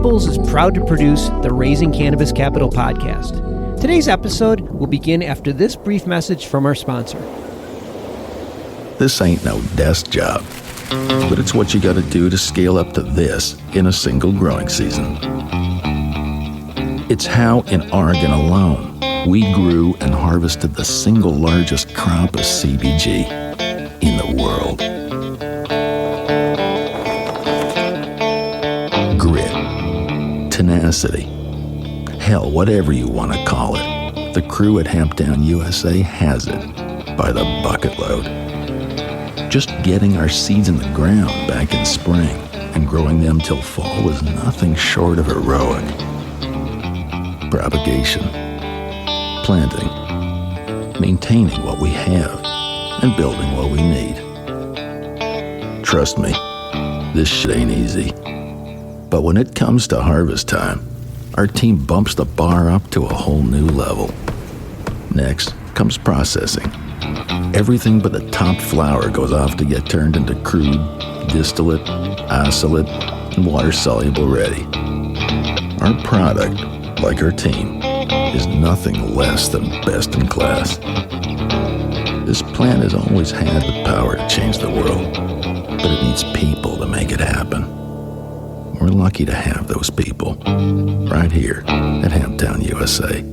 MJBulls is proud to produce the Raising Cannabis Capital podcast. Today's episode will begin after this brief message from our sponsor. This ain't no desk job, but it's what you gotta do to scale up to this in a single growing season. It's how, in Oregon alone, we grew and harvested the single largest crop of CBG in the world. Grit, tenacity, hell, whatever you want to call it. The crew at Hamptown USA has it by the bucket load. Just getting our seeds in the ground back in spring and growing them till fall was nothing short of heroic. Propagation, planting, maintaining what we have, and building what we need. Trust me, this shit ain't easy. But when it comes to harvest time, our team bumps the bar up to a whole new level. Next comes processing. Everything but the top flower goes off to get turned into crude, distillate, isolate, and water-soluble ready. Our product, like our team, is nothing less than best in class. This plant has always had the power to change the world, but it needs people to make it happen. We're lucky to have those people right here at Hamptown USA.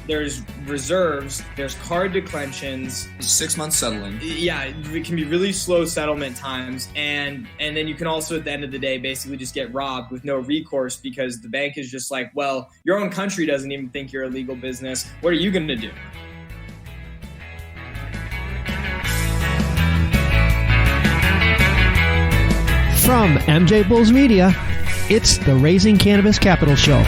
There's reserves, there's card declensions. 6 months settling. Yeah, it can be really slow settlement times. And then you can also, at the end of the day, basically just get robbed with no recourse because the bank is just like, well, your own country doesn't even think you're a legal business. What are you going to do? From MJBulls Media, it's the Raising Cannabis Capital Show.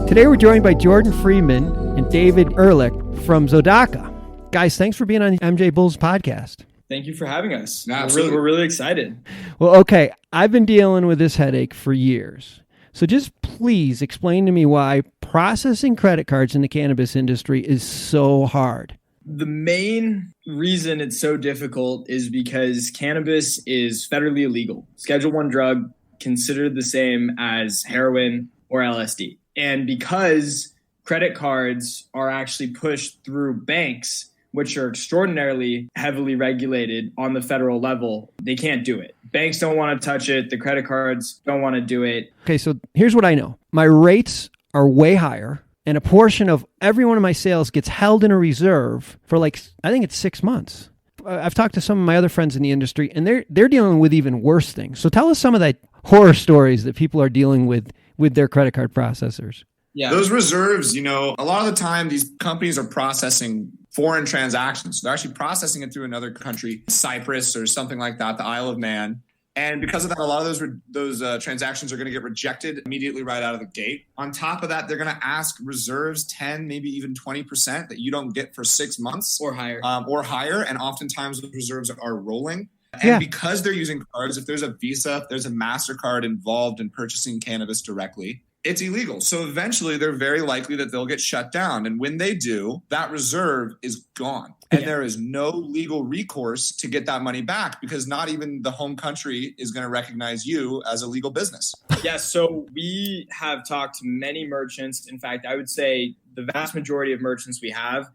Today we're joined by Jordan Friedman and David Erhlich from Zodaka. Guys, thanks for being on the MJBulls podcast. Thank you for having us. Absolutely. We're really excited. Well, okay, I've been dealing with this headache for years. So just please explain to me why processing credit cards in the cannabis industry is so hard. The main reason it's so difficult is because cannabis is federally illegal. Schedule I drug, considered the same as heroin or LSD. And because credit cards are actually pushed through banks, which are extraordinarily heavily regulated on the federal level, they can't do it. Banks don't want to touch it. The credit cards don't want to do it. Okay, so here's what I know. My rates are way higher, and a portion of every one of my sales gets held in a reserve for I think it's 6 months. I've talked to some of my other friends in the industry, and they're dealing with even worse things. So tell us some of the horror stories that people are dealing with their credit card processors. Yeah. Those reserves, a lot of the time these companies are processing foreign transactions. They're actually processing it through another country, Cyprus or something like that, the Isle of Man. And because of that, a lot of those transactions are going to get rejected immediately right out of the gate. On top of that, they're going to ask reserves 10, maybe even 20% that you don't get for 6 months. Or higher. And oftentimes those reserves are rolling. And because they're using cards, if there's a Visa, if there's a MasterCard involved in purchasing cannabis directly, it's illegal. So eventually they're very likely that they'll get shut down. And when they do, that reserve is gone. And there is no legal recourse to get that money back because not even the home country is going to recognize you as a legal business. Yeah, so we have talked to many merchants. In fact, I would say the vast majority of merchants we have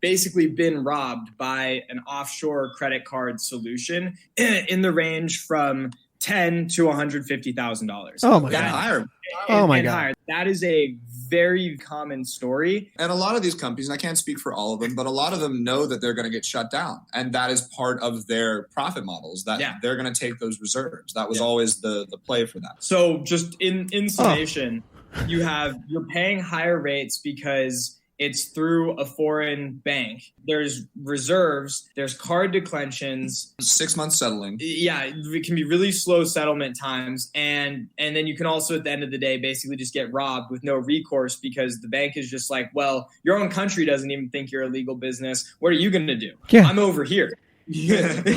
basically been robbed by an offshore credit card solution in the range from $10,000 to $150,000. Oh my God! Higher. Oh my God! Higher. That is a very common story. And a lot of these companies, and I can't speak for all of them, but a lot of them know that they're going to get shut down, and that is part of their profit models. That they're going to take those reserves. That was always the play for that. So just in summation, you're paying higher rates because it's through a foreign bank. There's reserves, there's card declensions. 6 months settling. Yeah, it can be really slow settlement times. And then you can also, at the end of the day, basically just get robbed with no recourse because the bank is just like, well, your own country doesn't even think you're a legal business. What are you going to do? Yeah. I'm over here.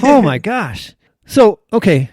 Oh my gosh. So, okay,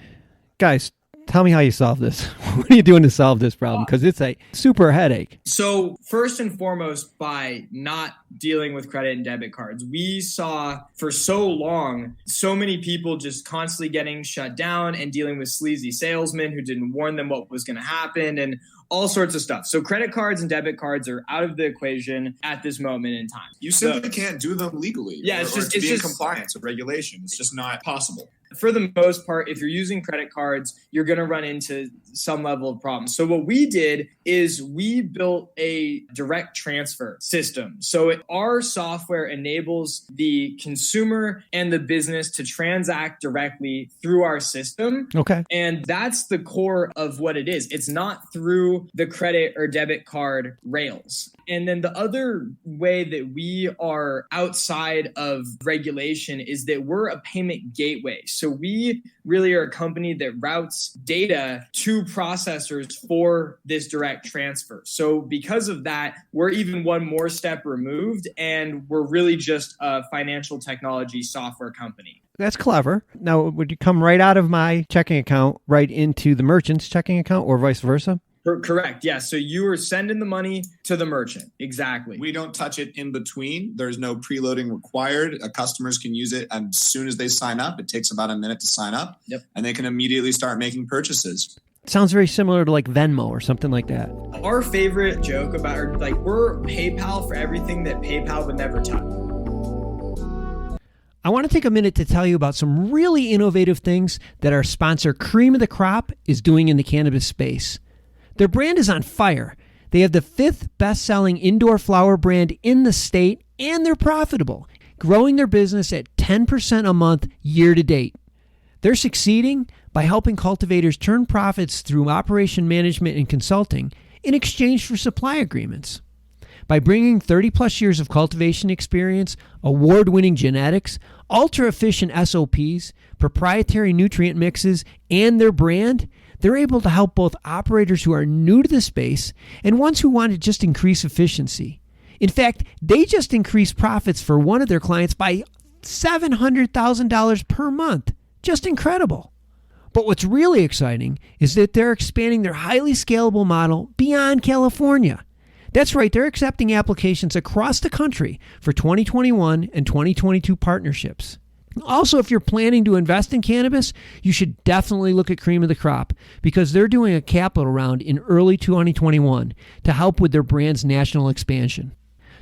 guys, tell me how you solve this. What are you doing to solve this problem? Because it's a super headache. So first and foremost, by not dealing with credit and debit cards, we saw for so long so many people just constantly getting shut down and dealing with sleazy salesmen who didn't warn them what was going to happen and all sorts of stuff. So credit cards and debit cards are out of the equation at this moment in time. You simply can't do them legally. Yeah, it's just in compliance with regulation. It's just not possible. For the most part, if you're using credit cards, you're going to run into some level of problems. So what we did is we built a direct transfer system. So our software enables the consumer and the business to transact directly through our system. Okay. And that's the core of what it is. It's not through the credit or debit card rails. And then the other way that we are outside of regulation is that we're a payment gateway. So we really are a company that routes data to processors for this direct transfer. So because of that, we're even one more step removed, and we're really just a financial technology software company. That's clever. Now, would you come right out of my checking account right into the merchant's checking account or vice versa? Correct. Yeah. So you are sending the money to the merchant. Exactly. We don't touch it in between. There's no preloading required. Customers can use it as soon as they sign up. It takes about a minute to sign up. Yep. And they can immediately start making purchases. Sounds very similar to like Venmo or something like that. Our favorite joke about, we're PayPal for everything that PayPal would never touch. I want to take a minute to tell you about some really innovative things that our sponsor Cream of the Crop is doing in the cannabis space. Their brand is on fire. They have the 5th best-selling indoor flower brand in the state, and they're profitable, growing their business at 10% a month year to date. They're succeeding by helping cultivators turn profits through operation management and consulting in exchange for supply agreements. By bringing 30-plus years of cultivation experience, award-winning genetics, ultra-efficient SOPs, proprietary nutrient mixes, and their brand, they're able to help both operators who are new to the space and ones who want to just increase efficiency. In fact, they just increased profits for one of their clients by $700,000 per month. Just incredible. But what's really exciting is that they're expanding their highly scalable model beyond California. That's right, they're accepting applications across the country for 2021 and 2022 partnerships. Also, if you're planning to invest in cannabis, you should definitely look at Cream of the Crop because they're doing a capital round in early 2021 to help with their brand's national expansion.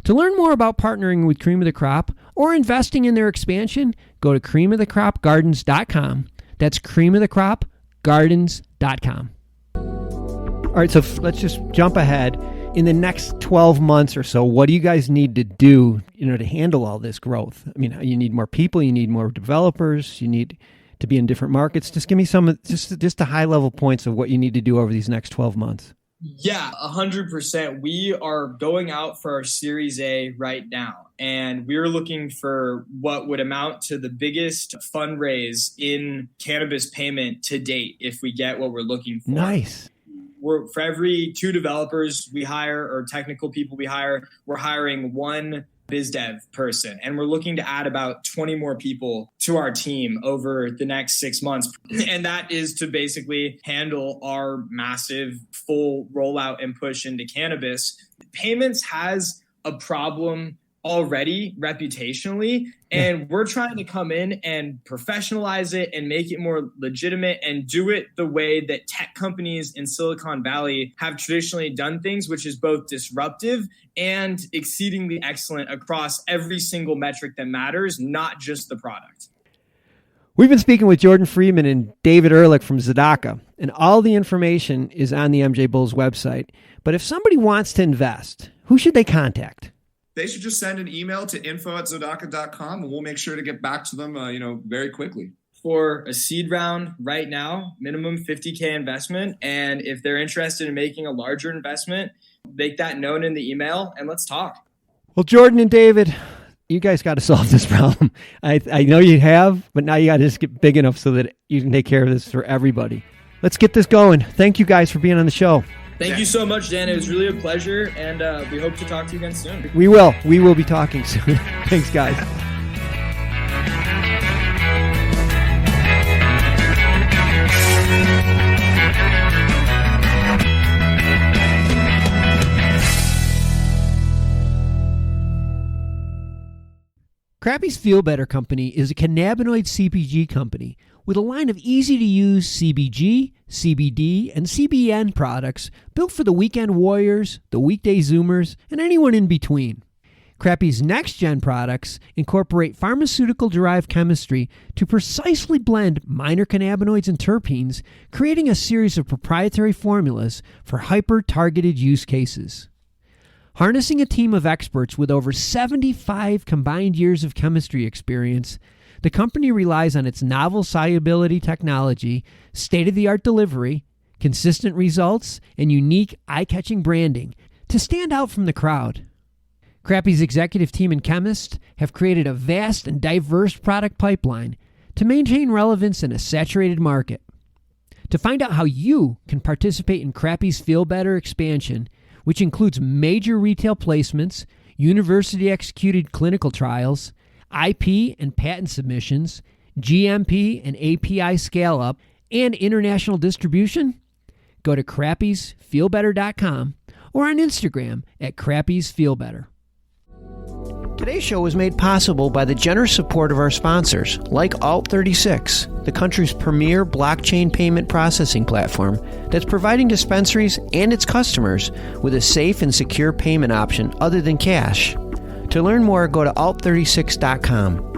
To learn more about partnering with Cream of the Crop or investing in their expansion, go to creamofthecropgardens.com. That's creamofthecropgardens.com. All right, so let's just jump ahead. In the next 12 months or so, what do you guys need to do, to handle all this growth? I mean, you need more people, you need more developers, you need to be in different markets. Just give me some, just the high level points of what you need to do over these next 12 months. Yeah, 100%. We are going out for our Series A right now, and we're looking for what would amount to the biggest fundraise in cannabis payment to date if we get what we're looking for. Nice. For every 2 developers we hire or technical people we hire, we're hiring 1 biz dev person. And we're looking to add about 20 more people to our team over the next 6 months. And that is to basically handle our massive full rollout and push into cannabis. Payments has a problem already reputationally, and we're trying to come in and professionalize it and make it more legitimate and do it the way that tech companies in Silicon Valley have traditionally done things, which is both disruptive and exceedingly excellent across every single metric that matters, not just the product. We've been speaking with Jordan Friedman and David Erhlich from Zodaka, and all the information is on the MJBulls website. But if somebody wants to invest, who should they contact? They should just send an email to info@zodaka.com, and we'll make sure to get back to them, very quickly. For a seed round right now, minimum $50K investment. And if they're interested in making a larger investment, make that known in the email and let's talk. Well, Jordan and David, you guys got to solve this problem. I know you have, but now you got to just get big enough so that you can take care of this for everybody. Let's get this going. Thank you guys for being on the show. Thank you so much, Dan. It was really a pleasure, and we hope to talk to you again soon. We will. We will be talking soon. Thanks, guys. Crappy's Feel Better Company is a cannabinoid CPG company with a line of easy-to-use CBG, CBD, and CBN products built for the weekend warriors, the weekday Zoomers, and anyone in between. Crappy's next-gen products incorporate pharmaceutical-derived chemistry to precisely blend minor cannabinoids and terpenes, creating a series of proprietary formulas for hyper-targeted use cases. Harnessing a team of experts with over 75 combined years of chemistry experience, the company relies on its novel solubility technology, state-of-the-art delivery, consistent results, and unique eye-catching branding to stand out from the crowd. Crappy's executive team and chemists have created a vast and diverse product pipeline to maintain relevance in a saturated market. To find out how you can participate in Crappy's Feel Better expansion, which includes major retail placements, university-executed clinical trials, IP and patent submissions, GMP and API scale-up, and international distribution, go to crappysfeelbetter.com or on Instagram at crappysfeelbetter. Today's show was made possible by the generous support of our sponsors, like Alt36, the country's premier blockchain payment processing platform that's providing dispensaries and its customers with a safe and secure payment option other than cash. To learn more, go to alt36.com.